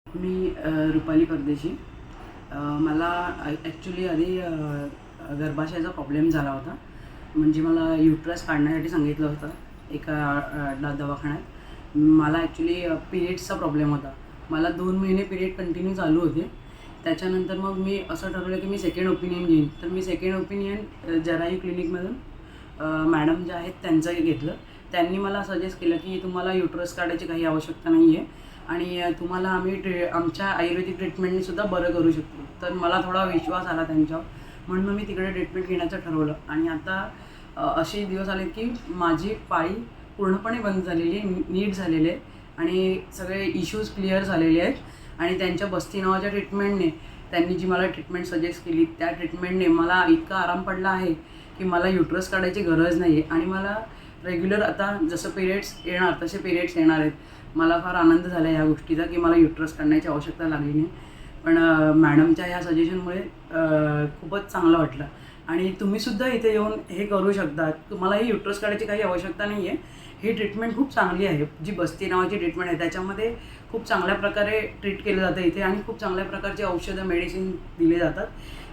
मी रुपाली परदेशी. मला ॲक्च्युली आधी गर्भाशयाचा प्रॉब्लेम झाला होता. म्हणजे मला युटरस काढण्यासाठी सांगितलं होतं एका दवाखान्यात. मला ॲक्च्युली पिरियड्सचा प्रॉब्लेम होता. मला 2 महिने पिरियड कंटिन्यू चालू होते. त्याच्यानंतर मग मी असं ठरवलं की मी सेकंड ओपिनियन घेईन. तर मी सेकंड ओपिनियन जराई क्लिनिकमधून मॅडम ज्या आहेत त्यांचं घेतलं. त्यांनी मला सजेस्ट केलं की तुम्हाला युटरस काढायची काही आवश्यकता नाही आहे आणि तुम्हाला आम्ही आमच्या आयुर्वेदिक ट्रीटमेंटने सुद्धा बरं करू शकतो. तर मला थोडा विश्वास आला त्यांच्यावर, म्हणून मी तिकडे ट्रीटमेंट घेण्याचं ठरवलं. आणि आता असे दिवस आले की माझी पाळी पूर्णपणे बंद झालेली आहे, नीट झालेले आहे आणि सगळे इश्यूज क्लिअर झालेले आहेत. आणि त्यांच्या बस्ती नावाच्या ट्रीटमेंटने त्यांनी जी मला ट्रीटमेंट सजेस्ट केली त्या ट्रीटमेंटने मला इतका आराम पडला आहे की मला युटरस काढायची गरज नाही आहे. आणि मला रेग्युलर आता जसं पिरियड्स येणार तसे पिरियड्स येणार आहेत. मला फार आनंद झाला ह्या गोष्टीचा की मला युटरस काढण्याची आवश्यकता लागली नाही. पण मॅडमच्या ह्या सजेशनमुळे खूपच चांगलं वाटलं. आणि तुम्हीसुद्धा इथे येऊन हे करू शकता. तुम्हाला ही युटरस काढायची काही आवश्यकता नाही आहे. ही ट्रीटमेंट खूप चांगली आहे. जी बस्ती नावाची ट्रीटमेंट आहे त्याच्यामध्ये खूप चांगल्या प्रकारे ट्रीट केलं जातं इथे आणि खूप चांगल्या प्रकारचे औषधं मेडिसिन दिले जातात,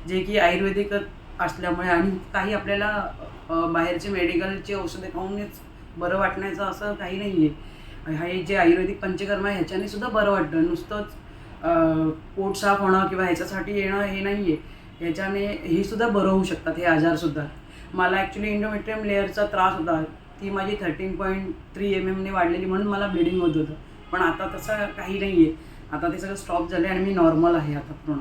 जे की आयुर्वेदिक असल्यामुळे. आणि काही आपल्याला बाहेरचे मेडिकलचे औषधं खाऊनच बरं वाटण्याचं असं काही नाही आहे. हे जे आयुर्वेदिक पंचकर्म आहे ह्याच्याने सुद्धा बरं वाटतं. नुसतंच पोट साफ होणं किंवा ह्याच्यासाठी येणं हे नाही आहे. ह्याच्याने ही सुद्धा बरं होऊ शकतात हे आजारसुद्धा. मला ॲक्च्युली इंडोमेट्रियम लेअरचा त्रास होता. ती माझी 13.3 mm ने वाढलेली, म्हणून मला ब्लिडिंग होत होतं. पण आता तसं काही नाही आहे. आता ते सगळं स्टॉप झालं आणि मी नॉर्मल आहे आता पूर्ण.